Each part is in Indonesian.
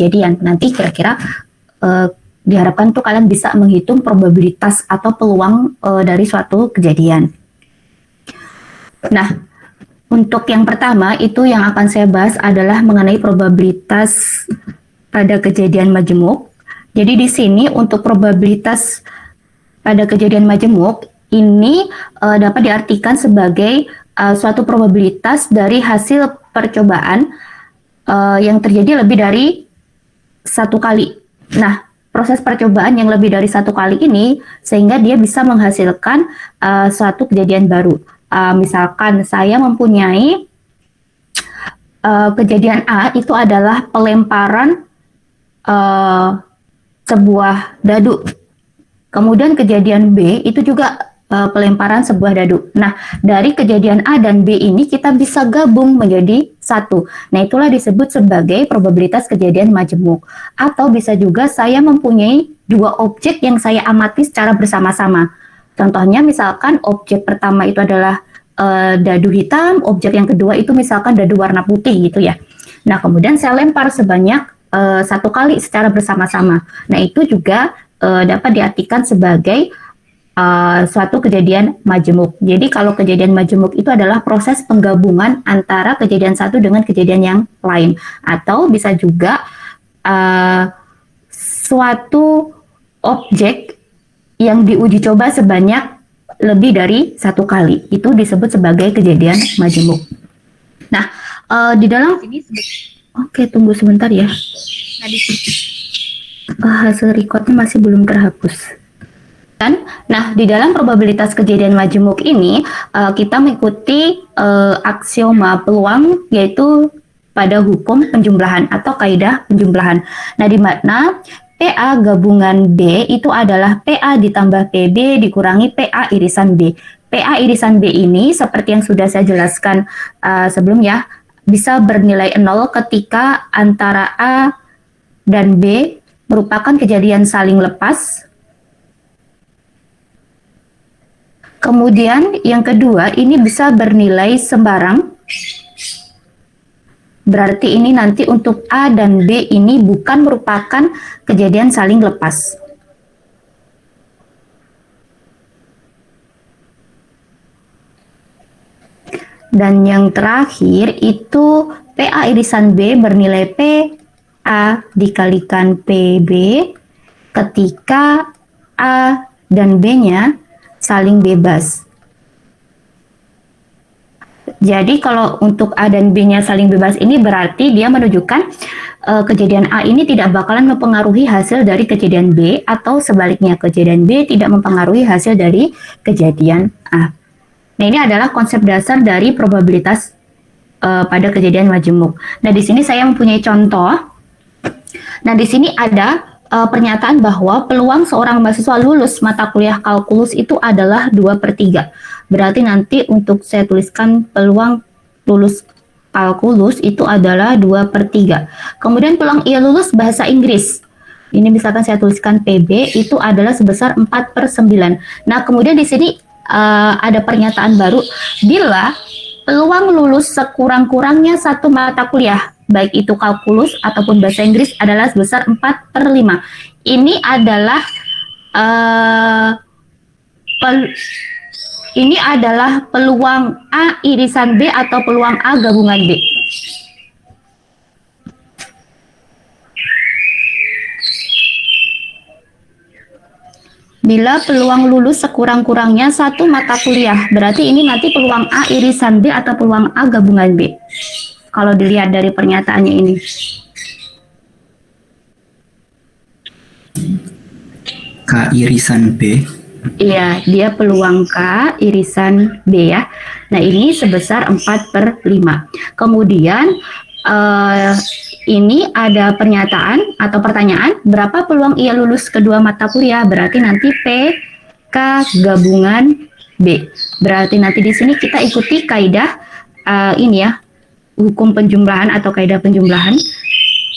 kejadian. Nanti kira-kira diharapkan tuh kalian bisa menghitung probabilitas atau peluang dari suatu kejadian. Nah, untuk yang pertama itu yang akan saya bahas adalah mengenai probabilitas pada kejadian majemuk. Jadi di sini untuk probabilitas pada kejadian majemuk ini dapat diartikan sebagai suatu probabilitas dari hasil percobaan yang terjadi lebih dari satu kali. Nah, proses percobaan yang lebih dari satu kali ini sehingga dia bisa menghasilkan suatu kejadian baru. Misalkan saya mempunyai kejadian A itu adalah pelemparan sebuah dadu. Kemudian kejadian B itu juga pelemparan sebuah dadu. Nah, dari kejadian A dan B ini kita bisa gabung menjadi satu. Nah, itulah disebut sebagai probabilitas kejadian majemuk. Atau bisa juga saya mempunyai dua objek yang saya amati secara bersama-sama. Contohnya misalkan objek pertama itu adalah dadu hitam, objek yang kedua itu misalkan dadu warna putih gitu ya. Nah, kemudian saya lempar sebanyak satu kali secara bersama-sama. Nah, itu juga dapat diartikan sebagai suatu kejadian majemuk. Jadi kalau kejadian majemuk itu adalah proses penggabungan antara kejadian satu dengan kejadian yang lain. Atau bisa juga suatu objek yang diuji coba sebanyak lebih dari satu kali. Itu disebut sebagai kejadian majemuk. Nah, di dalam ini oke, tunggu sebentar ya. Hasil recordnya masih belum terhapus. Nah, di dalam probabilitas kejadian majemuk ini kita mengikuti aksioma peluang, yaitu pada hukum penjumlahan atau kaidah penjumlahan. Nah, di mana PA gabungan B itu adalah PA ditambah PB dikurangi PA irisan B. PA irisan B ini seperti yang sudah saya jelaskan sebelumnya bisa bernilai 0 ketika antara A dan B merupakan kejadian saling lepas. Kemudian yang kedua ini bisa bernilai sembarang. Berarti ini nanti untuk A dan B ini bukan merupakan kejadian saling lepas. Dan yang terakhir itu PA irisan B bernilai PA dikalikan PB ketika A dan B-nya saling bebas. Jadi kalau untuk A dan B-nya saling bebas ini berarti dia menunjukkan kejadian A ini tidak bakalan mempengaruhi hasil dari kejadian B, atau sebaliknya kejadian B tidak mempengaruhi hasil dari kejadian A. Nah, ini adalah konsep dasar dari probabilitas pada kejadian majemuk. Nah, di sini saya mempunyai contoh. Nah, di sini ada pernyataan bahwa peluang seorang mahasiswa lulus mata kuliah kalkulus itu adalah 2/3. Berarti nanti untuk saya tuliskan peluang lulus kalkulus itu adalah 2/3. Kemudian peluang ia lulus bahasa Inggris. Ini misalkan saya tuliskan PB itu adalah sebesar 4/9. Nah, kemudian di sini ada pernyataan baru, bila peluang lulus sekurang-kurangnya satu mata kuliah, baik itu kalkulus ataupun bahasa Inggris, adalah sebesar 4/5. Ini adalah peluang A irisan B atau peluang A gabungan B. Bila peluang lulus sekurang-kurangnya satu mata kuliah, berarti ini nanti peluang A irisan B atau peluang A gabungan B. Kalau dilihat dari pernyataannya ini. K irisan B. Iya, dia peluang K irisan B ya. Nah, ini sebesar 4/5. Kemudian ini ada pernyataan atau pertanyaan, berapa peluang ia lulus kedua mata kuliah? Berarti nanti P K gabungan B. Berarti nanti di sini kita ikuti kaidah ini ya, hukum penjumlahan atau kaidah penjumlahan.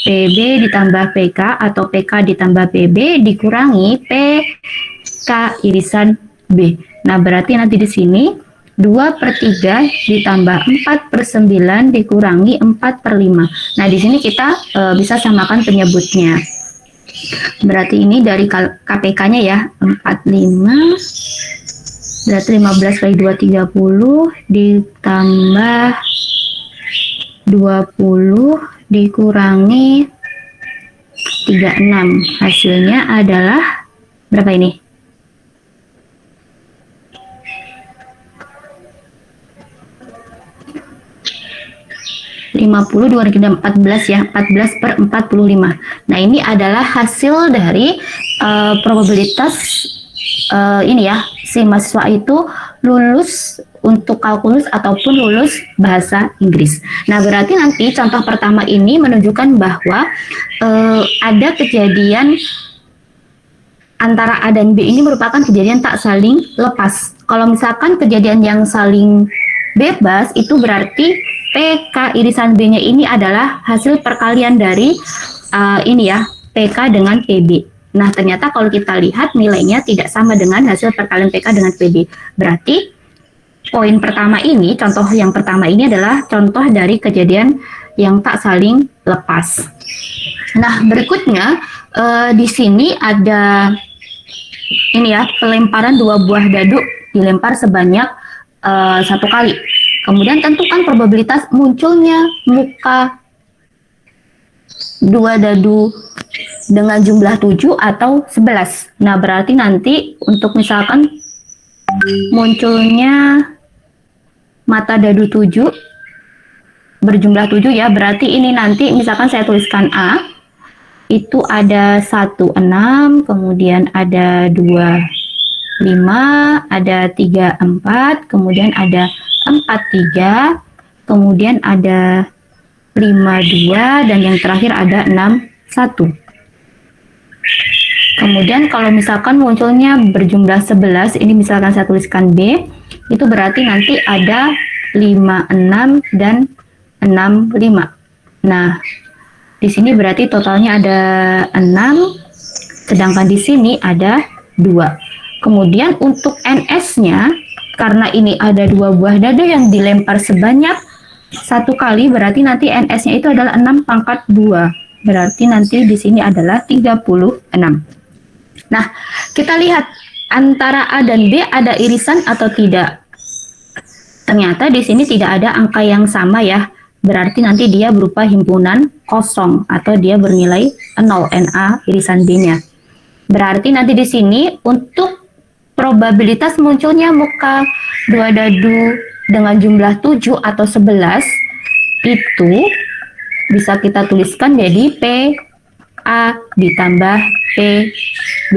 PB ditambah PK atau PK ditambah PB dikurangi PK irisan B. Nah, berarti nanti di sini 2/3 ditambah 4/9 dikurangi 4/5. Nah, di sini kita bisa samakan penyebutnya. Berarti ini dari KPK-nya ya, 45, berarti 15 kali 2, 30, ditambah 20, dikurangi 36. Hasilnya adalah berapa ini? 50 14 ya, 14/45. Nah, ini adalah hasil dari probabilitas ini ya, si mahasiswa itu lulus untuk kalkulus ataupun lulus bahasa Inggris. Nah, berarti nanti contoh pertama ini menunjukkan bahwa ada kejadian antara A dan B ini merupakan kejadian tak saling lepas. Kalau misalkan kejadian yang saling bebas, itu berarti PK irisan B-nya ini adalah hasil perkalian dari ini ya, PK dengan PB. Nah, ternyata kalau kita lihat nilainya tidak sama dengan hasil perkalian PK dengan PB. Berarti poin pertama ini, contoh yang pertama ini adalah contoh dari kejadian yang tak saling lepas. Nah, berikutnya di sini ada ini ya, pelemparan 2 buah dadu dilempar sebanyak 1 kali. Kemudian tentukan probabilitas munculnya muka 2 dadu dengan jumlah 7 atau 11. Nah, berarti nanti untuk misalkan munculnya mata dadu 7 berjumlah 7 ya, berarti ini nanti misalkan saya tuliskan A, itu ada 1, 6, kemudian ada 2, 5, ada 3, 4, kemudian ada 4, 3, kemudian ada 5, 2, dan yang terakhir ada 6, 1. Kemudian kalau misalkan munculnya berjumlah 11, ini misalkan saya tuliskan B, itu berarti nanti ada 5, 6, dan 6, 5. Nah, di sini berarti totalnya ada 6, sedangkan di sini ada 2. Kemudian untuk NS-nya, karena ini ada 2 buah dadu yang dilempar sebanyak 1 kali, berarti nanti NS-nya itu adalah 6 pangkat 2. Berarti nanti di sini adalah 36. Nah, kita lihat antara A dan B ada irisan atau tidak. Ternyata di sini tidak ada angka yang sama ya. Berarti nanti dia berupa himpunan kosong atau dia bernilai 0, NA irisan B-nya. Berarti nanti di sini untuk probabilitas munculnya muka 2 dadu dengan jumlah 7 atau 11 itu bisa kita tuliskan jadi PA ditambah PB.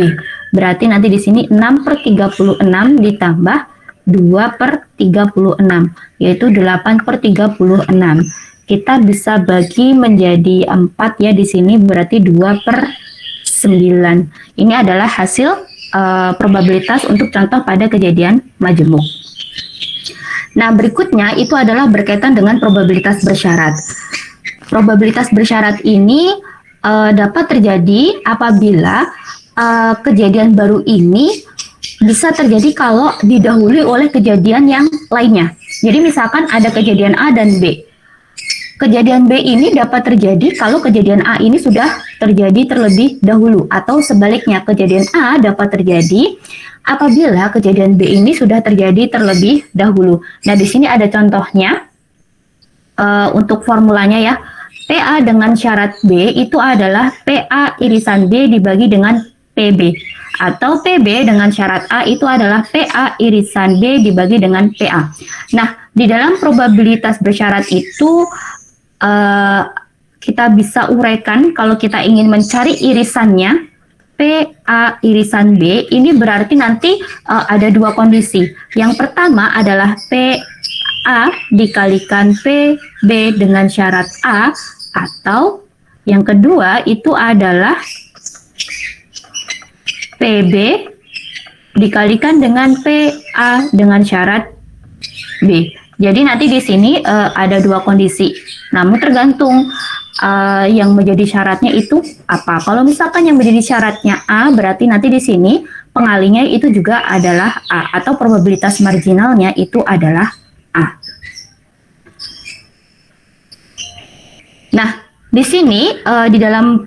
Berarti nanti di sini 6/36 ditambah 2/36, yaitu 8/36. Kita bisa bagi menjadi 4 ya di sini, berarti 2/9. Ini adalah hasil probabilitas untuk contoh pada kejadian majemuk. Nah, berikutnya itu adalah berkaitan dengan probabilitas bersyarat. Probabilitas bersyarat ini dapat terjadi apabila kejadian baru ini bisa terjadi kalau didahului oleh kejadian yang lainnya. Jadi misalkan ada kejadian A dan B. Kejadian B ini dapat terjadi kalau kejadian A ini sudah terjadi terlebih dahulu, atau sebaliknya kejadian A dapat terjadi apabila kejadian B ini sudah terjadi terlebih dahulu. Nah, di sini ada contohnya untuk formulanya ya. PA dengan syarat B itu adalah PA irisan B dibagi dengan PB, atau PB dengan syarat A itu adalah PA irisan B dibagi dengan PA. Nah, di dalam probabilitas bersyarat itu kita bisa uraikan kalau kita ingin mencari irisannya PA irisan B, ini berarti nanti ada 2 kondisi. Yang pertama adalah PA dikalikan PB dengan syarat A, atau yang kedua itu adalah PB dikalikan dengan PA dengan syarat B. Jadi nanti di sini ada 2 kondisi. Namun tergantung yang menjadi syaratnya itu apa. Kalau misalkan yang menjadi syaratnya A, berarti nanti di sini pengalinya itu juga adalah A, atau probabilitas marginalnya itu adalah A. Nah, di sini di dalam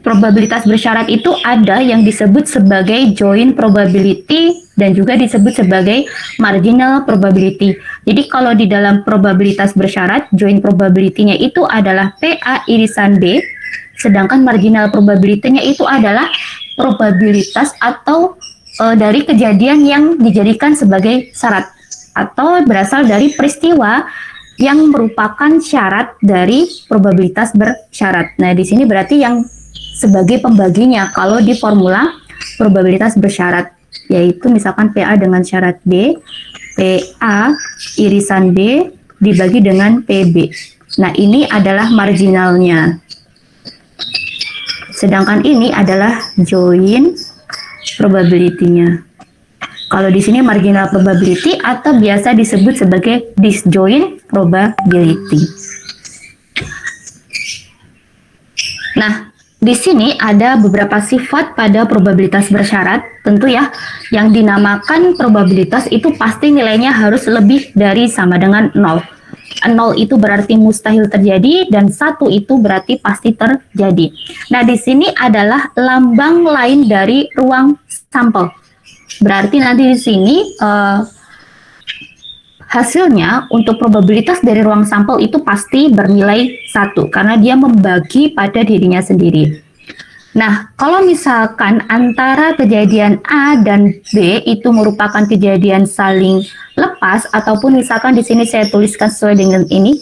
probabilitas bersyarat itu ada yang disebut sebagai joint probability dan juga disebut sebagai marginal probability. Jadi kalau di dalam probabilitas bersyarat, joint probability-nya itu adalah PA irisan B, sedangkan marginal probability-nya itu adalah probabilitas atau dari kejadian yang dijadikan sebagai syarat atau berasal dari peristiwa yang merupakan syarat dari probabilitas bersyarat. Nah, di sini berarti yang sebagai pembaginya kalau di formula probabilitas bersyarat, yaitu misalkan PA dengan syarat B, PA irisan B dibagi dengan PB. Nah, ini adalah marginalnya. Sedangkan ini adalah joint probability-nya. Kalau di sini marginal probability atau biasa disebut sebagai disjoint probability. Nah, di sini ada beberapa sifat pada probabilitas bersyarat, tentu ya, yang dinamakan probabilitas itu pasti nilainya harus lebih dari sama dengan 0. 0 itu berarti mustahil terjadi dan 1 itu berarti pasti terjadi. Nah, di sini adalah lambang lain dari ruang sampel. Berarti nanti di sini hasilnya untuk probabilitas dari ruang sampel itu pasti bernilai 1 karena dia membagi pada dirinya sendiri. Nah, kalau misalkan antara kejadian A dan B itu merupakan kejadian saling lepas, ataupun misalkan di sini saya tuliskan sesuai dengan ini,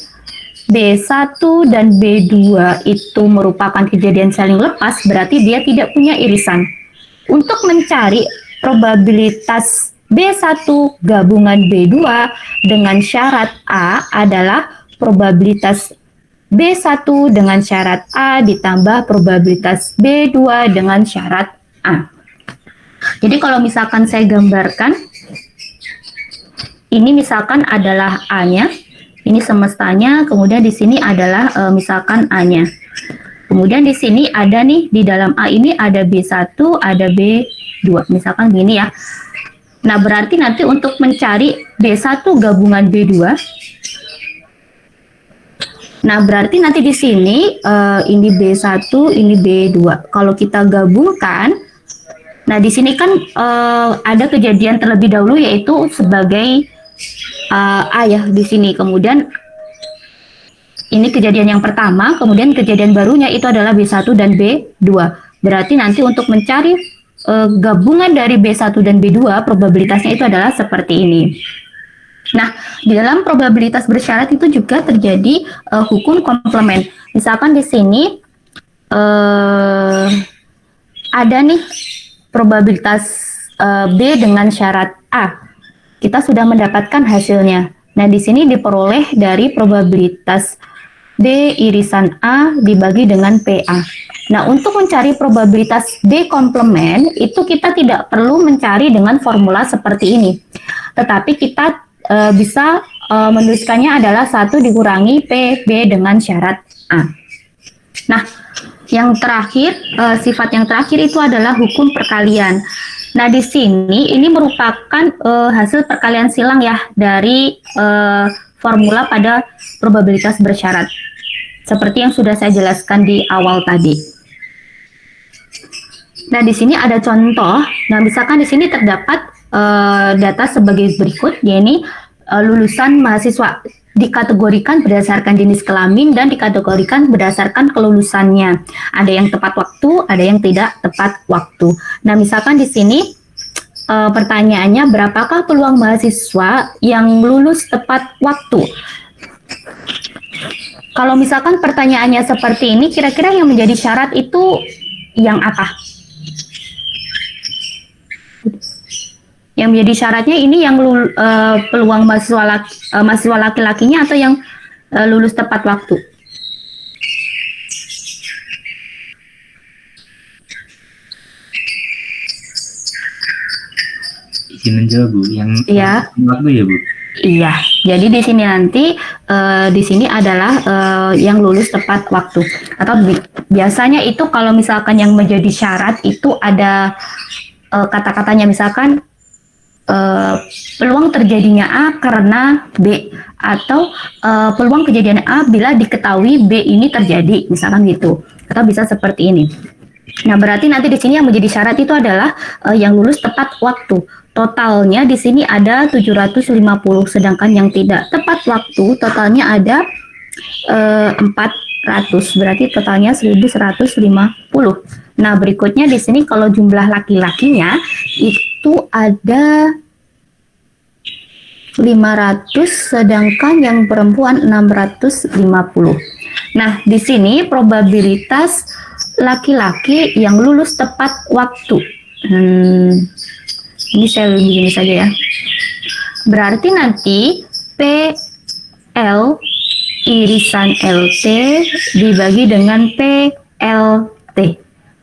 B1 dan B2 itu merupakan kejadian saling lepas, berarti dia tidak punya irisan. Untuk mencari probabilitas B1 gabungan B2 dengan syarat A adalah probabilitas B1 dengan syarat A ditambah probabilitas B2 dengan syarat A. Jadi kalau misalkan saya gambarkan, ini misalkan adalah A-nya, ini semestanya, kemudian di sini adalah misalkan A-nya. Kemudian di sini ada nih, di dalam A ini ada B1, ada B2, misalkan gini ya. Nah, berarti nanti untuk mencari B1 gabungan B2, nah, berarti nanti di sini ini B1, ini B2. Kalau kita gabungkan, nah di sini kan ada kejadian terlebih dahulu yaitu sebagai A ya di sini. Kemudian ini kejadian yang pertama, kemudian kejadian barunya itu adalah B1 dan B2. Berarti nanti untuk mencari gabungan dari B1 dan B2, probabilitasnya itu adalah seperti ini. Nah, di dalam probabilitas bersyarat itu juga terjadi hukum komplement. Misalkan di sini ada nih probabilitas B dengan syarat A. Kita sudah mendapatkan hasilnya. Nah, di sini diperoleh dari probabilitas B irisan A dibagi dengan PA. Nah, untuk mencari probabilitas B komplement itu kita tidak perlu mencari dengan formula seperti ini. Tetapi kita bisa menuliskannya adalah 1 dikurangi PB dengan syarat A. Nah, yang terakhir, sifat yang terakhir itu adalah hukum perkalian. Nah, di sini ini merupakan hasil perkalian silang ya dari formula pada probabilitas bersyarat. Seperti yang sudah saya jelaskan di awal tadi. Nah, di sini ada contoh. Nah, misalkan di sini terdapat data sebagai berikut, yaitu lulusan mahasiswa dikategorikan berdasarkan jenis kelamin dan dikategorikan berdasarkan kelulusannya. Ada yang tepat waktu, ada yang tidak tepat waktu. Nah, misalkan di sini pertanyaannya, berapakah peluang mahasiswa yang lulus tepat waktu? Kalau misalkan pertanyaannya seperti ini, kira-kira yang menjadi syarat itu yang apa? Yang menjadi syaratnya ini yang peluang mahasiswa laki-lakinya atau yang lulus tepat waktu? Izin menjawab Bu, yang Iya. waktu ya Bu? Iya, jadi di sini nanti di sini adalah yang lulus tepat waktu. Atau biasanya itu kalau misalkan yang menjadi syarat itu ada kata-katanya, misalkan peluang terjadinya A karena B, atau peluang kejadian A bila diketahui B ini terjadi, misalkan gitu. Atau bisa seperti ini. Nah, berarti nanti di sini yang menjadi syarat itu adalah yang lulus tepat waktu. Totalnya di sini ada 750, sedangkan yang tidak tepat waktu totalnya ada 400. Berarti totalnya 1150. Nah, berikutnya di sini kalau jumlah laki-lakinya itu ada 500, sedangkan yang perempuan 650. Nah, di sini probabilitas laki-laki yang lulus tepat waktu. Ini saya begini saja ya. Berarti nanti PL irisan LT dibagi dengan PLT.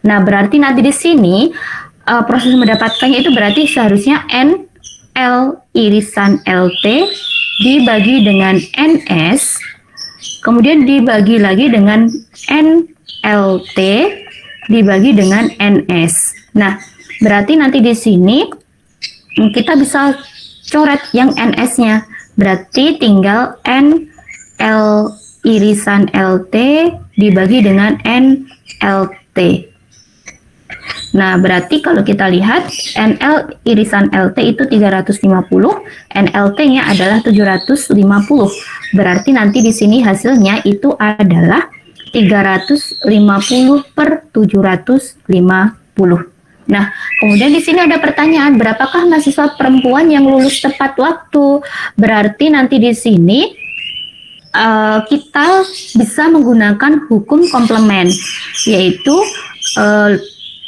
Nah, berarti nanti di sini proses mendapatkannya itu berarti seharusnya NL irisan LT dibagi dengan NS, kemudian dibagi lagi dengan NLT dibagi dengan NS. Nah, berarti nanti di sini kita bisa coret yang NS-nya. Berarti tinggal NL irisan LT dibagi dengan NLT. Nah, berarti kalau kita lihat NL irisan LT itu 350, NLT-nya adalah 750. Berarti nanti di sini hasilnya itu adalah 350 per 750. Nah, kemudian di sini ada pertanyaan, berapakah mahasiswa perempuan yang lulus tepat waktu? Berarti nanti di sini kita bisa menggunakan hukum komplement, yaitu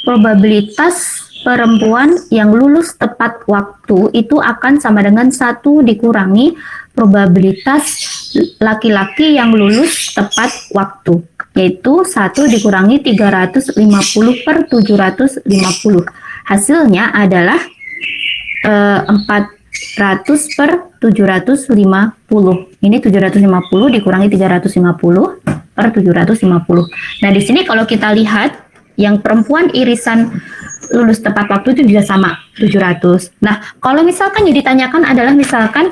probabilitas perempuan yang lulus tepat waktu itu akan sama dengan 1 dikurangi probabilitas laki-laki yang lulus tepat waktu, yaitu 1 dikurangi 350 per 750. Hasilnya adalah 400 per 750. Ini 750 dikurangi 350 per 750. Nah, di sini kalau kita lihat yang perempuan irisan lulus tepat waktu itu juga sama, 700. Nah, kalau misalkan yang ditanyakan adalah misalkan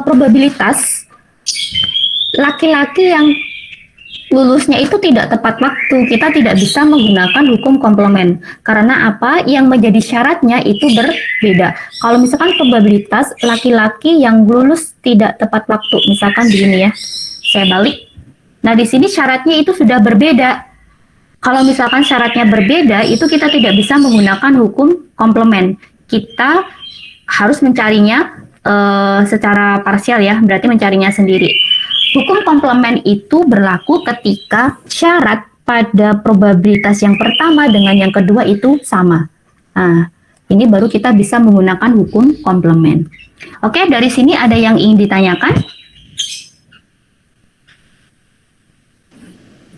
probabilitas laki-laki yang lulusnya itu tidak tepat waktu, kita tidak bisa menggunakan hukum komplement. Karena apa? Yang menjadi syaratnya itu berbeda. Kalau misalkan probabilitas laki-laki yang lulus tidak tepat waktu, misalkan begini ya, saya balik. Nah, di sini syaratnya itu sudah berbeda. Kalau misalkan syaratnya berbeda, itu kita tidak bisa menggunakan hukum komplement. Kita harus mencarinya secara parsial ya, berarti mencarinya sendiri. Hukum komplement itu berlaku ketika syarat pada probabilitas yang pertama dengan yang kedua itu sama. Nah, ini baru kita bisa menggunakan hukum komplement. Oke, dari sini ada yang ingin ditanyakan?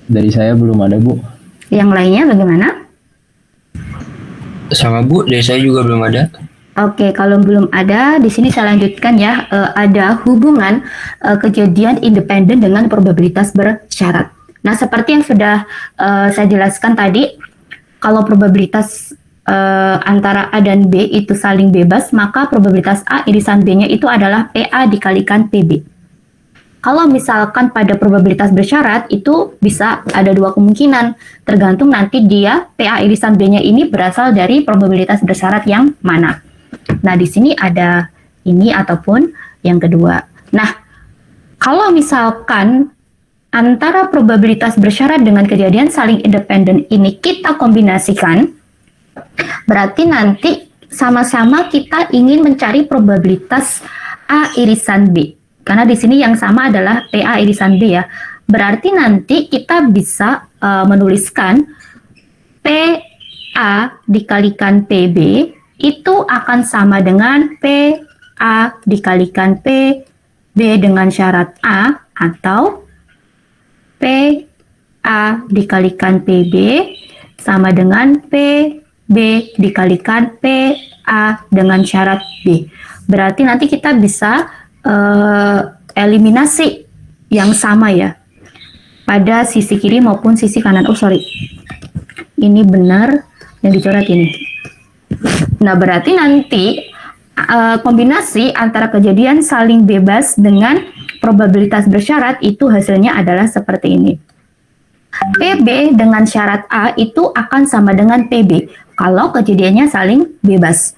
Dari saya belum ada, Bu. Yang lainnya bagaimana? Sama Bu, dari saya juga belum ada. Oke, kalau belum ada, di sini saya lanjutkan ya. Ada hubungan kejadian independen dengan probabilitas bersyarat. Nah, seperti yang sudah saya jelaskan tadi, kalau probabilitas antara A dan B itu saling bebas, maka probabilitas A irisan B-nya itu adalah PA dikalikan PB. Kalau misalkan pada probabilitas bersyarat itu bisa ada dua kemungkinan, tergantung nanti dia PA irisan B-nya ini berasal dari probabilitas bersyarat yang mana. Nah, di sini ada ini ataupun yang kedua. Nah, kalau misalkan antara probabilitas bersyarat dengan kejadian saling independen ini kita kombinasikan, berarti nanti sama-sama kita ingin mencari probabilitas A irisan B. Karena di sini yang sama adalah PA irisan B ya. Berarti nanti kita bisa menuliskan PA dikalikan PB itu akan sama dengan PA dikalikan PB dengan syarat A, atau PA dikalikan PB sama dengan PB dikalikan PA dengan syarat B. Berarti nanti kita bisa eliminasi yang sama ya pada sisi kiri maupun sisi kanan. Oh sorry, ini benar yang dicoret ini. Nah, berarti nanti kombinasi antara kejadian saling bebas dengan probabilitas bersyarat itu hasilnya adalah seperti ini. PB dengan syarat A itu akan sama dengan PB kalau kejadiannya saling bebas.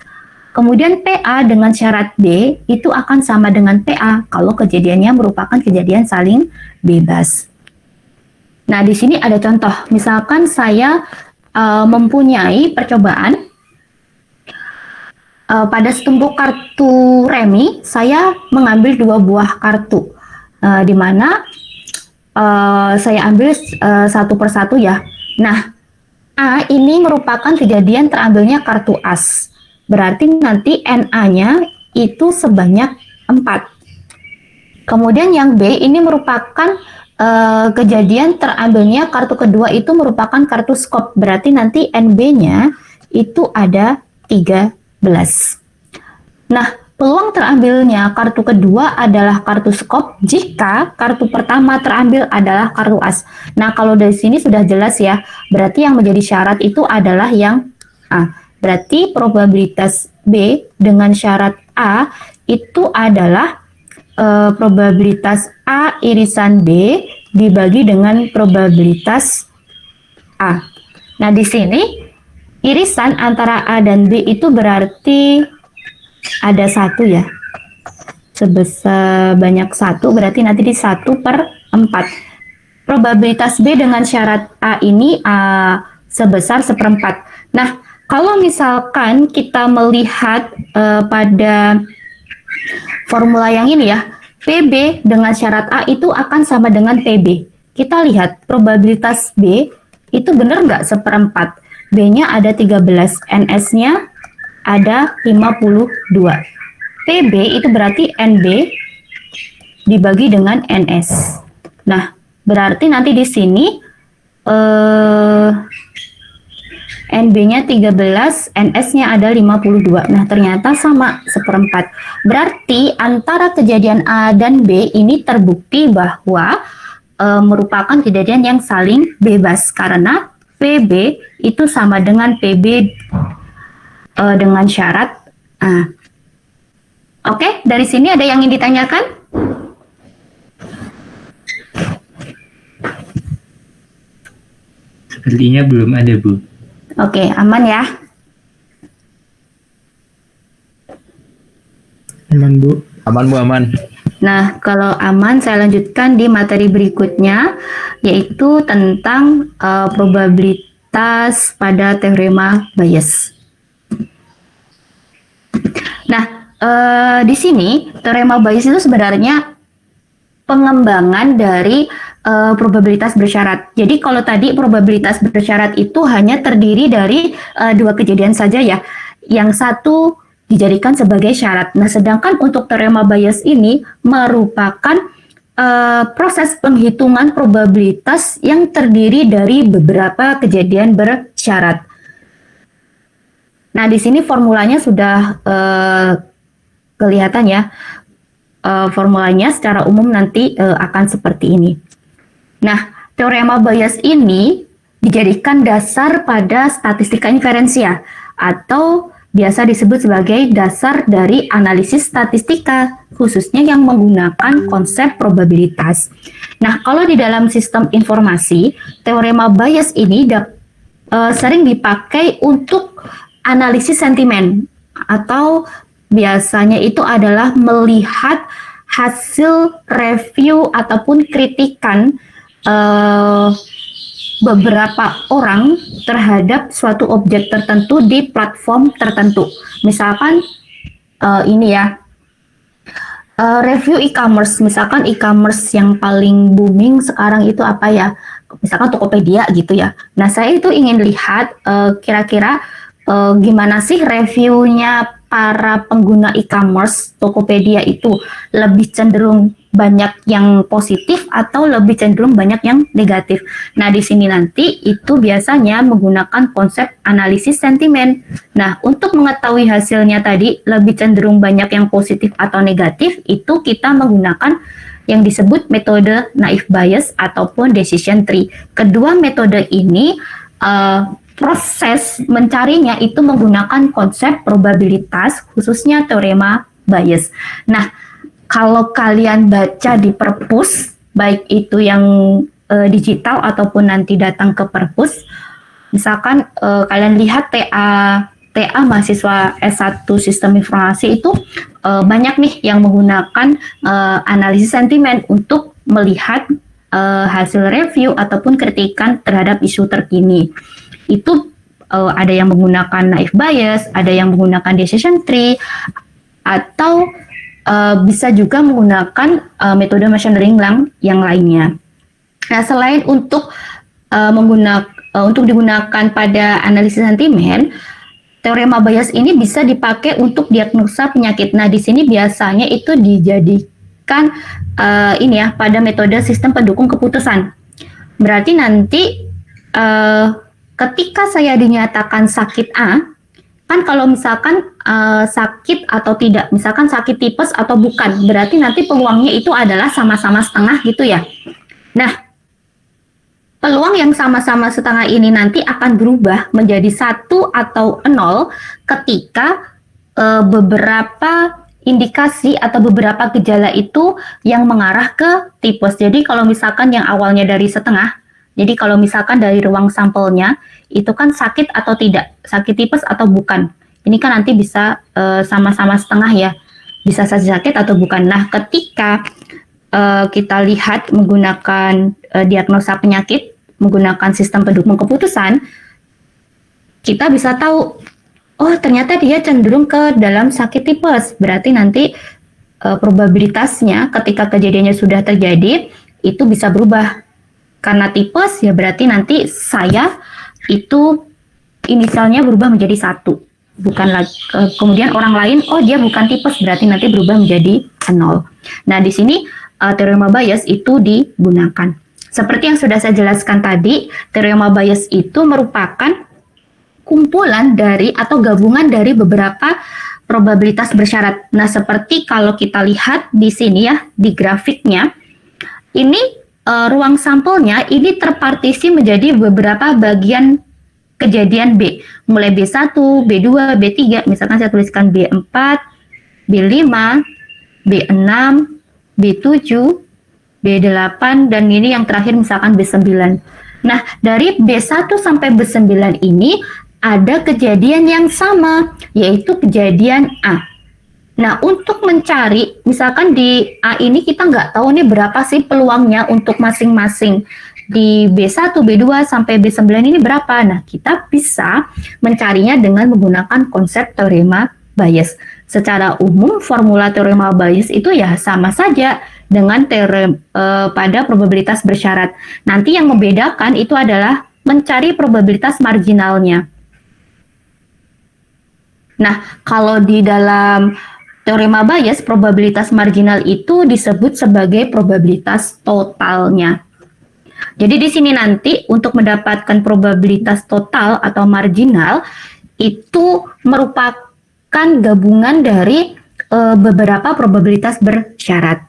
Kemudian PA dengan syarat B itu akan sama dengan PA kalau kejadiannya merupakan kejadian saling bebas. Nah, di sini ada contoh. Misalkan saya mempunyai percobaan pada setumpuk kartu remi, saya mengambil 2 buah kartu, di mana saya ambil satu persatu ya. Nah, A ini merupakan kejadian terambilnya kartu as. Berarti nanti NA-nya itu sebanyak 4. Kemudian yang B ini merupakan kejadian terambilnya kartu kedua itu merupakan kartu skop. Berarti nanti NB-nya itu ada 13. Nah, peluang terambilnya kartu kedua adalah kartu skop jika kartu pertama terambil adalah kartu as. Nah, kalau dari sini sudah jelas ya, berarti yang menjadi syarat itu adalah yang A. Berarti probabilitas B dengan syarat A itu adalah probabilitas A irisan B dibagi dengan probabilitas A. Nah, di sini irisan antara A dan B itu berarti ada 1 ya. Sebesar banyak 1 berarti nanti di 1/4. Probabilitas B dengan syarat A ini sebesar 1/4. Nah, kalau misalkan kita melihat pada formula yang ini ya, PB dengan syarat A itu akan sama dengan PB. Kita lihat probabilitas B itu benar nggak 1/4. B-nya ada 13, NS-nya ada 52. PB itu berarti NB dibagi dengan NS. Nah, berarti nanti di sini NB-nya 13, NS-nya ada 52. Nah, ternyata sama 1/4. Berarti antara kejadian A dan B ini terbukti bahwa merupakan kejadian yang saling bebas karena PB itu sama dengan PB dengan syarat A. Oke, dari sini ada yang ingin ditanyakan? Sepertinya belum ada, Bu. Oke, aman ya? Aman, Bu. Aman, Bu, aman. Nah, kalau aman saya lanjutkan di materi berikutnya, yaitu tentang probabilitas pada teorema Bayes. Nah, di sini teorema Bayes itu sebenarnya pengembangan dari probabilitas bersyarat. Jadi kalau tadi probabilitas bersyarat itu hanya terdiri dari 2 kejadian saja ya. Yang satu dijadikan sebagai syarat. Nah, sedangkan untuk teorema Bayes ini merupakan proses penghitungan probabilitas yang terdiri dari beberapa kejadian bersyarat. Nah, di sini formulanya sudah kelihatan ya. Formulanya secara umum nanti akan seperti ini. Nah, teorema Bayes ini dijadikan dasar pada statistika inferensia atau biasa disebut sebagai dasar dari analisis statistika, khususnya yang menggunakan konsep probabilitas. Nah, kalau di dalam sistem informasi, teorema Bayes ini sering dipakai untuk analisis sentimen, atau biasanya itu adalah melihat hasil review ataupun kritikan beberapa orang terhadap suatu objek tertentu di platform tertentu. Misalkan ini ya, review e-commerce. Misalkan e-commerce yang paling booming sekarang itu apa ya? Misalkan Tokopedia gitu ya. Nah, saya itu ingin lihat kira-kira gimana sih reviewnya para pengguna e-commerce Tokopedia itu, lebih cenderung banyak yang positif atau lebih cenderung banyak yang negatif. Nah, di sini nanti itu biasanya menggunakan konsep analisis sentimen. Nah, untuk mengetahui hasilnya tadi lebih cenderung banyak yang positif atau negatif, itu kita menggunakan yang disebut metode naive Bayes ataupun decision tree. Kedua metode ini proses mencarinya itu menggunakan konsep probabilitas, khususnya teorema Bayes. Nah, kalau kalian baca di perpus, baik itu yang digital ataupun nanti datang ke perpus, misalkan kalian lihat TA mahasiswa S1 Sistem Informasi itu banyak nih yang menggunakan analisis sentimen untuk melihat hasil review ataupun kritikan terhadap isu terkini. Itu ada yang menggunakan naive bias, ada yang menggunakan decision tree, atau bisa juga menggunakan metode machine learning yang lainnya. Nah, selain untuk digunakan pada analisis sentimen, teorema Bayes ini bisa dipakai untuk diagnosa penyakit. Nah, di sini biasanya itu dijadikan pada metode sistem pendukung keputusan. Berarti nanti ketika saya dinyatakan sakit A, kan kalau misalkan sakit atau tidak, misalkan sakit tipes atau bukan, berarti nanti peluangnya itu adalah sama-sama setengah gitu ya. Nah, peluang yang sama-sama setengah ini nanti akan berubah menjadi 1 atau 0 ketika beberapa indikasi atau beberapa gejala itu yang mengarah ke tipes. Jadi kalau misalkan yang awalnya dari setengah, jadi kalau misalkan dari ruang sampelnya itu kan sakit atau tidak, sakit tipes atau bukan. Ini kan nanti bisa sama-sama setengah ya, bisa saja sakit atau bukan. Nah, ketika kita lihat menggunakan diagnosa penyakit, menggunakan sistem pendukung keputusan, kita bisa tahu, oh ternyata dia cenderung ke dalam sakit tipes. Berarti nanti probabilitasnya ketika kejadiannya sudah terjadi, itu bisa berubah. Karena tipes, ya berarti nanti saya itu inisialnya berubah menjadi 1. Bukan lagi, kemudian orang lain, oh dia bukan tipes, berarti nanti berubah menjadi 0. Nah, di sini teorema Bayes itu digunakan. Seperti yang sudah saya jelaskan tadi, teorema Bayes itu merupakan kumpulan dari atau gabungan dari beberapa probabilitas bersyarat. Nah, seperti kalau kita lihat di sini ya, di grafiknya, ini ruang sampelnya ini terpartisi menjadi beberapa bagian kejadian B. Mulai B1, B2, B3, misalkan saya tuliskan B4, B5, B6, B7, B8, dan ini yang terakhir misalkan B9. Nah, dari B1 sampai B9 ini ada kejadian yang sama, yaitu kejadian A. Nah, untuk mencari, misalkan di A ini kita nggak tahu nih berapa sih peluangnya untuk masing-masing. Di B1, B2, sampai B9 ini berapa? Nah, kita bisa mencarinya dengan menggunakan konsep teorema Bayes. Secara umum, formula teorema Bayes itu ya sama saja dengan pada probabilitas bersyarat. Nanti yang membedakan itu adalah mencari probabilitas marginalnya. Nah, kalau di dalam teorema Bayes, probabilitas marginal itu disebut sebagai probabilitas totalnya. Jadi di sini nanti untuk mendapatkan probabilitas total atau marginal itu merupakan gabungan dari beberapa probabilitas bersyarat.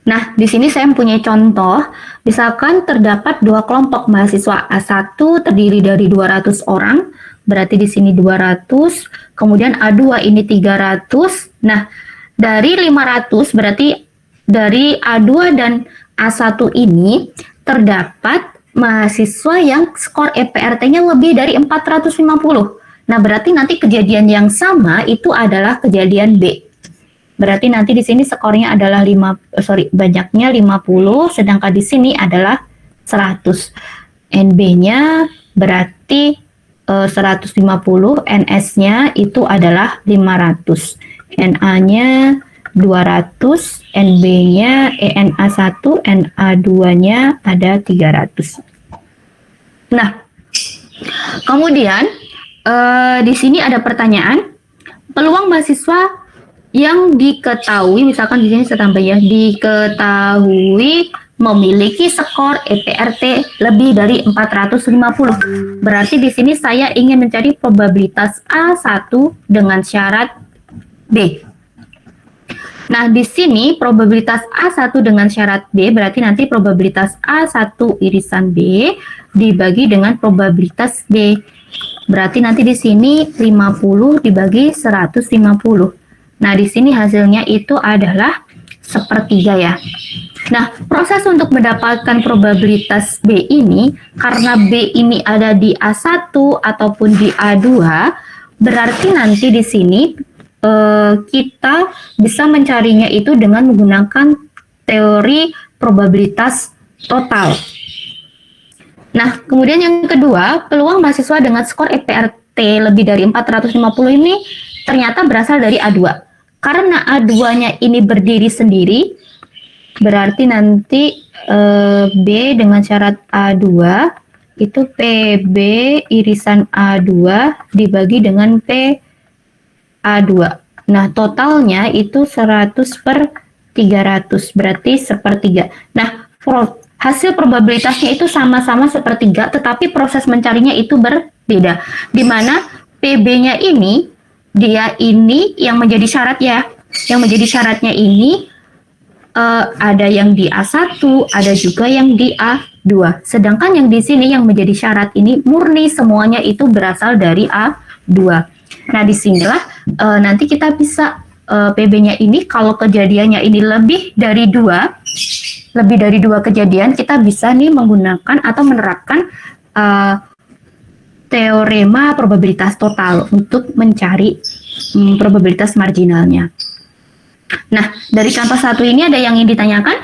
Nah, di sini saya mempunyai contoh, misalkan terdapat 2 kelompok mahasiswa A1 terdiri dari 200 orang, berarti di sini 200, kemudian A2 ini 300. Nah, dari 500 berarti dari A2 dan A1 ini terdapat mahasiswa yang skor EPRT-nya lebih dari 450. Nah, berarti nanti kejadian yang sama itu adalah kejadian B. Berarti nanti di sini skornya adalah banyaknya 50, sedangkan di sini adalah 100. NB-nya berarti 150, NS-nya itu adalah 500, NA-nya 200, NB-nya ENA1, NA2-nya ada 300. Nah, kemudian di sini ada pertanyaan, peluang mahasiswa yang diketahui, misalkan di sini saya tambah ya, diketahui memiliki skor EPRT lebih dari 450. Berarti di sini saya ingin mencari probabilitas A1 dengan syarat B. Nah, di sini probabilitas A1 dengan syarat B berarti nanti probabilitas A1 irisan B dibagi dengan probabilitas B. Berarti nanti di sini 50 dibagi 150. Nah, di sini hasilnya itu adalah 1/3 ya. Nah, proses untuk mendapatkan probabilitas B ini, karena B ini ada di A1 ataupun di A2, berarti nanti di sini kita bisa mencarinya itu dengan menggunakan teori probabilitas total. Nah, kemudian yang kedua, peluang mahasiswa dengan skor EPRT lebih dari 450 ini ternyata berasal dari A2. Karena A2-nya ini berdiri sendiri, berarti nanti B dengan syarat A2 itu PB irisan A2 dibagi dengan P A2. Nah, totalnya itu 100/300, berarti 1/3. Nah, hasil probabilitasnya itu sama-sama 1/3, tetapi proses mencarinya itu berbeda. Di mana PB-nya ini, dia ini yang menjadi syarat ya. Yang menjadi syaratnya ini ada yang di A1, ada juga yang di A2. Sedangkan yang di sini yang menjadi syarat ini murni semuanya itu berasal dari A2. Nah, disinilah nanti kita bisa PB-nya ini kalau kejadiannya ini lebih dari 2 kejadian, kita bisa nih menggunakan atau menerapkan teorema probabilitas total untuk mencari probabilitas marginalnya. Nah, dari contoh satu ini ada yang ingin ditanyakan?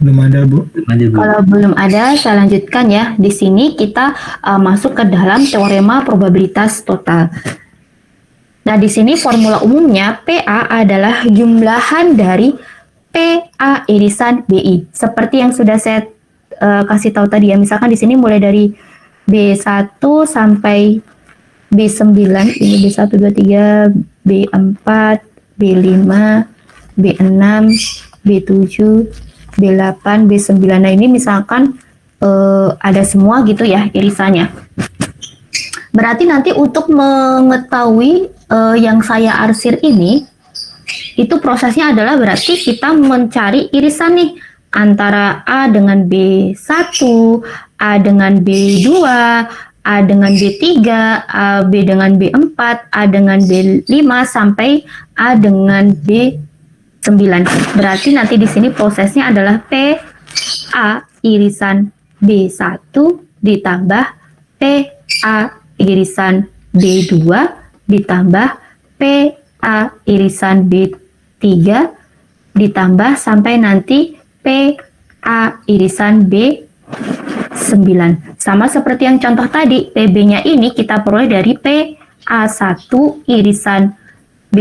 Belum ada, Bu. Ada, Bu. Kalau belum ada, saya lanjutkan ya. Di sini kita masuk ke dalam teorema probabilitas total. Nah, di sini formula umumnya PA adalah jumlahan dari PA irisan BI. Seperti yang sudah saya kasih tahu tadi ya. Misalkan di sini mulai dari B1 sampai B9, ini B1, 2, 3, B4, B5, B6, B7, B8, B9. Nah, ini misalkan ada semua gitu ya irisannya. Berarti nanti untuk mengetahui yang saya arsir ini, itu prosesnya adalah berarti kita mencari irisan nih antara A dengan B1, A dengan B2, A dengan B3, A B dengan B4, A dengan B5 sampai A dengan B9. Berarti nanti di sini prosesnya adalah PA irisan B1 ditambah PA irisan B2 ditambah PA irisan B3 ditambah sampai nanti PA irisan B9. Sama seperti yang contoh tadi, PB-nya ini kita peroleh dari PA1 irisan B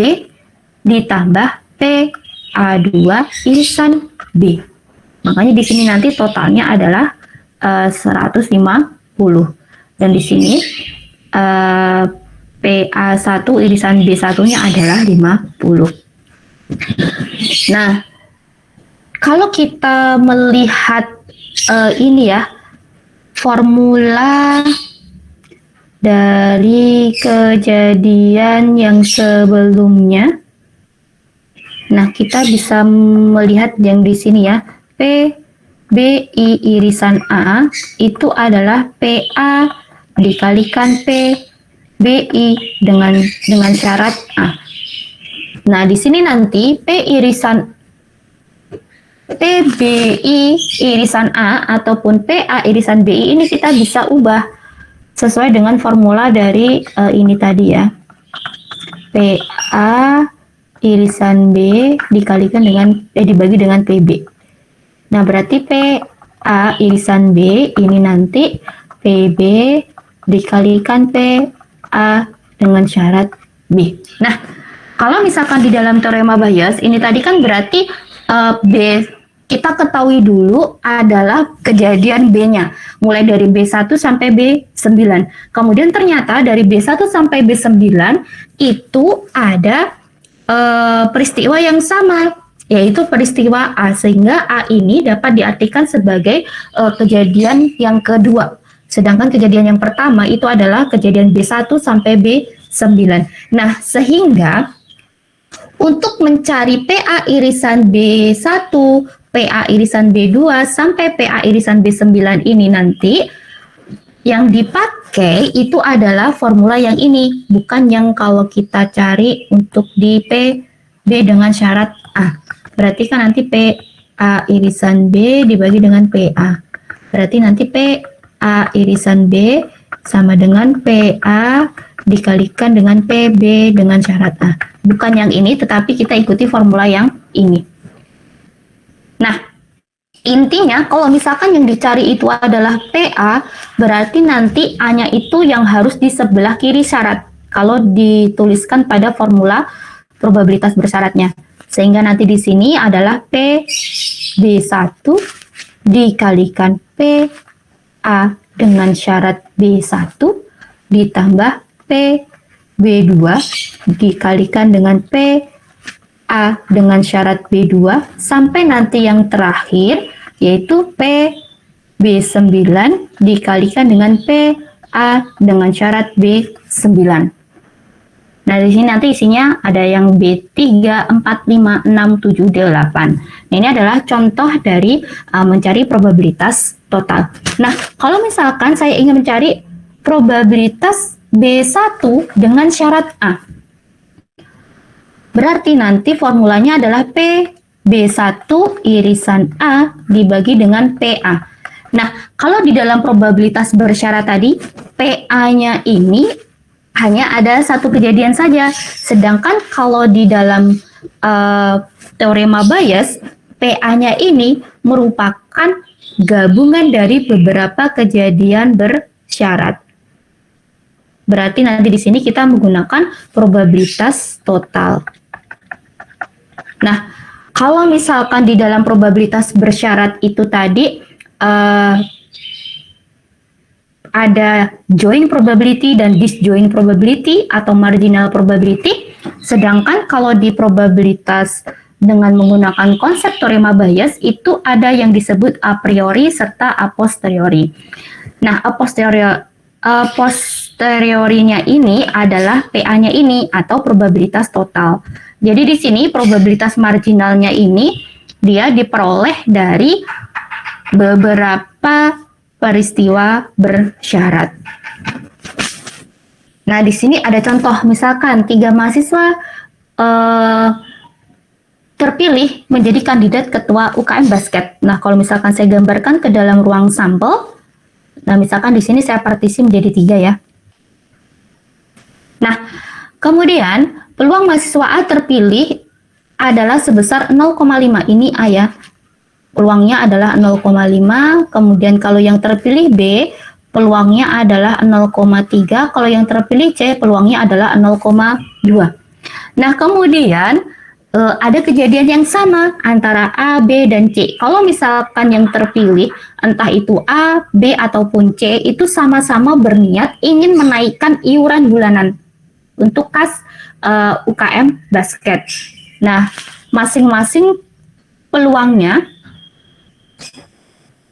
ditambah PA2 irisan B. Makanya di sini nanti totalnya adalah 150. Dan di sini PA1 irisan B1-nya adalah 50. Nah, kalau kita melihat ini ya, formula dari kejadian yang sebelumnya. Nah, kita bisa melihat yang di sini ya, PBI irisan A itu adalah PA dikalikan PBI dengan syarat A. Nah, di sini nanti PBI irisan A ataupun PA irisan BI ini kita bisa ubah sesuai dengan formula dari ini tadi ya. PA irisan B dikalikan dengan dibagi dengan PB. Nah, berarti PA irisan B ini nanti PB dikalikan PA dengan syarat B. Nah, kalau misalkan di dalam teorema Bayes ini tadi kan berarti B kita ketahui dulu adalah kejadian B-nya, mulai dari B1 sampai B9. Kemudian ternyata dari B1 sampai B9 itu ada peristiwa yang sama, yaitu peristiwa A, sehingga A ini dapat diartikan sebagai kejadian yang kedua. Sedangkan kejadian yang pertama itu adalah kejadian B1 sampai B9. Nah, sehingga untuk mencari PA irisan B1, PA irisan B2, sampai PA irisan B9 ini nanti, yang dipakai itu adalah formula yang ini, bukan yang kalau kita cari untuk di PB dengan syarat A. Berarti kan nanti PA irisan B dibagi dengan PA. Berarti nanti PA irisan B sama dengan PA dikalikan dengan PB dengan syarat A. Bukan yang ini, tetapi kita ikuti formula yang ini. Nah, intinya kalau misalkan yang dicari itu adalah PA, berarti nanti A-nya itu yang harus di sebelah kiri syarat. Kalau dituliskan pada formula probabilitas bersyaratnya. Sehingga nanti di sini adalah PB1 dikalikan PA dengan syarat B1 ditambah PB2 dikalikan dengan PA dengan syarat B2 sampai nanti yang terakhir yaitu PB9 dikalikan dengan PA dengan syarat B9. Nah, di sini nanti isinya ada yang B3, 4, 5, 6, 7, 8. Nah, ini adalah contoh dari mencari probabilitas total. Nah, kalau misalkan saya ingin mencari probabilitas B1 dengan syarat A, berarti nanti formulanya adalah PB1 irisan A dibagi dengan PA. Nah, kalau di dalam probabilitas bersyarat tadi, PA-nya ini hanya ada satu kejadian saja. Sedangkan kalau di dalam teorema Bayes, PA-nya ini merupakan gabungan dari beberapa kejadian bersyarat. Berarti nanti di sini kita menggunakan probabilitas total. Nah, kalau misalkan di dalam probabilitas bersyarat itu tadi ada joint probability dan disjoint probability atau marginal probability, sedangkan kalau di probabilitas dengan menggunakan konsep teorema Bayes itu ada yang disebut a priori serta a posteriori. Nah, a posteriorinya ini adalah PA-nya ini atau probabilitas total. Jadi di sini probabilitas marginalnya ini dia diperoleh dari beberapa peristiwa bersyarat. Nah, di sini ada contoh, misalkan 3 mahasiswa terpilih menjadi kandidat ketua UKM basket. Nah, kalau misalkan saya gambarkan ke dalam ruang sampel, nah misalkan di sini saya partisi menjadi 3 ya. Nah, kemudian peluang mahasiswa A terpilih adalah sebesar 0,5, ini A ya. Peluangnya adalah 0,5, kemudian kalau yang terpilih B, peluangnya adalah 0,3, kalau yang terpilih C, peluangnya adalah 0,2. Nah, kemudian ada kejadian yang sama antara A, B, dan C. Kalau misalkan yang terpilih, entah itu A, B, ataupun C, itu sama-sama berniat ingin menaikkan iuran bulanan untuk kas UKM basket. Nah, masing-masing peluangnya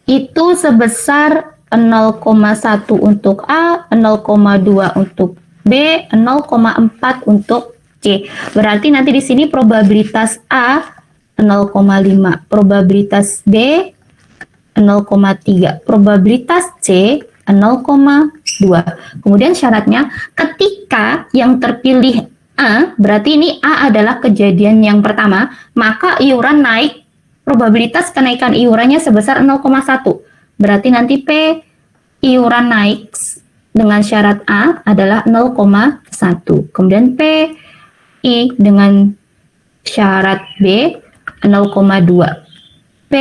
itu sebesar 0,1 untuk A, 0,2 untuk B, 0,4 untuk C. Berarti nanti di sini probabilitas A 0,5, probabilitas B 0,3, probabilitas C 0,2. Kemudian syaratnya ketika yang terpilih A, berarti ini A adalah kejadian yang pertama, maka iuran naik, probabilitas kenaikan iurannya sebesar 0,1. Berarti nanti P iuran naik dengan syarat A adalah 0,1. Kemudian P I dengan syarat B 0,2. P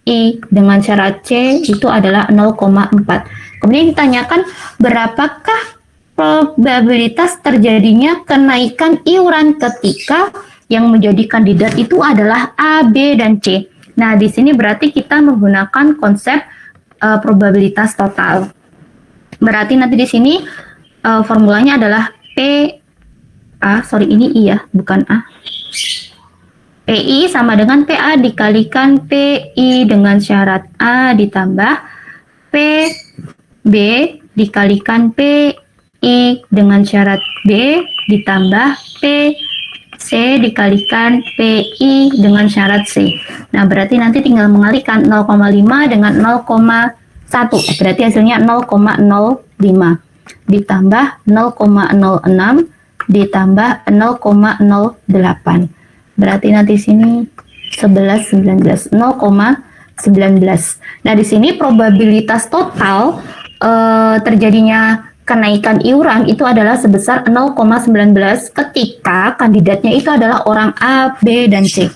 I dengan syarat C itu adalah 0,4. Kemudian ditanyakan berapakah probabilitas terjadinya kenaikan iuran ketika yang menjadi kandidat itu adalah A, B, dan C. Nah, di sini berarti kita menggunakan konsep probabilitas total. Berarti nanti di sini formulanya adalah ini I ya, bukan A. PI sama dengan PA dikalikan PI dengan syarat A ditambah PB dikalikan PI dengan syarat B ditambah PB C dikalikan PI dengan syarat C. Nah, berarti nanti tinggal mengalikan 0,5 dengan 0,1. Berarti hasilnya 0,05 ditambah 0,06 ditambah 0,08. Berarti nanti sini 11, 19, 0,19. Nah, di sini probabilitas total terjadinya kenaikan iuran itu adalah sebesar 0,19 ketika kandidatnya itu adalah orang A, B, dan C.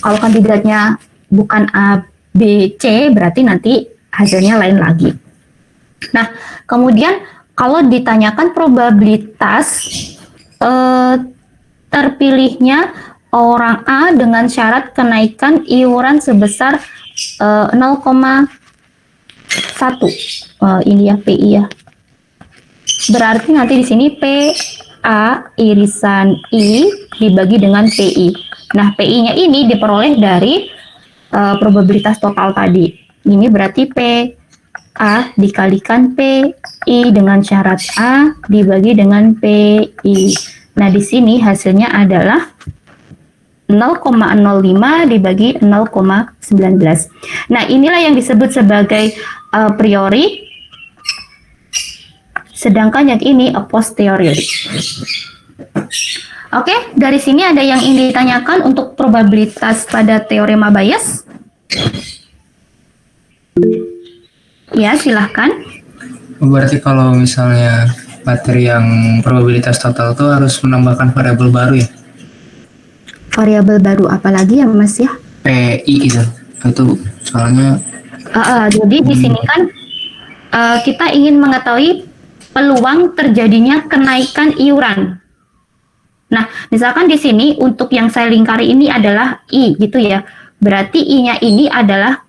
Kalau kandidatnya bukan A, B, C, berarti nanti hasilnya lain lagi. Nah, kemudian kalau ditanyakan probabilitas terpilihnya orang A dengan syarat kenaikan iuran sebesar 0,1. Ini ya PI ya. Berarti nanti di sini PA irisan I dibagi dengan PI. Nah, PI-nya ini diperoleh dari probabilitas total tadi. Ini berarti PA dikalikan PI dengan syarat A dibagi dengan PI. Nah, di sini hasilnya adalah 0,05 dibagi 0,19. Nah, inilah yang disebut sebagai a priori, sedangkan yang ini a posteriori. Oke, dari sini ada yang ingin ditanyakan untuk probabilitas pada teorema Bayes? Ya, silahkan. Berarti kalau misalnya materi yang probabilitas total itu harus menambahkan variabel baru ya? Variabel baru apalagi ya, Mas ya? PI gitu. Itu soalnya Jadi di sini kan kita ingin mengetahui peluang terjadinya kenaikan iuran. Nah, misalkan di sini untuk yang saya lingkari ini adalah I gitu ya. Berarti I-nya ini adalah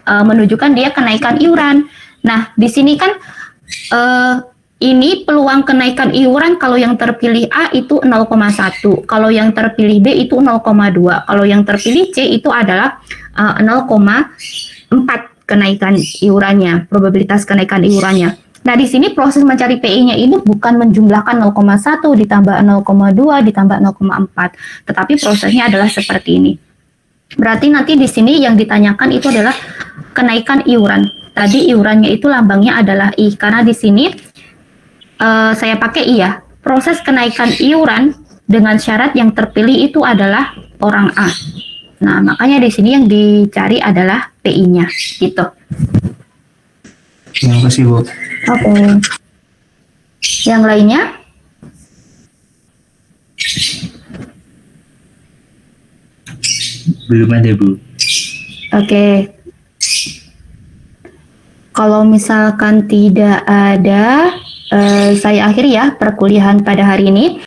menunjukkan dia kenaikan iuran. Nah, di sini kan ini peluang kenaikan iuran kalau yang terpilih A itu 0,1, kalau yang terpilih B itu 0,2, kalau yang terpilih C itu adalah 0,4 kenaikan iurannya, probabilitas kenaikan iurannya. Nah, di sini proses mencari PI-nya ini bukan menjumlahkan 0,1 ditambah 0,2 ditambah 0,4, tetapi prosesnya adalah seperti ini. Berarti nanti di sini yang ditanyakan itu adalah kenaikan iuran. Tadi iurannya itu lambangnya adalah I, karena di sini saya pakai I ya. Proses kenaikan iuran dengan syarat yang terpilih itu adalah orang A. Nah, makanya di sini yang dicari adalah PI-nya, gitu. terima kasih Bu. Oke. Yang lainnya? Belum ada Bu. Oke. Kalau misalkan tidak ada, saya akhiri ya perkuliahan pada hari ini.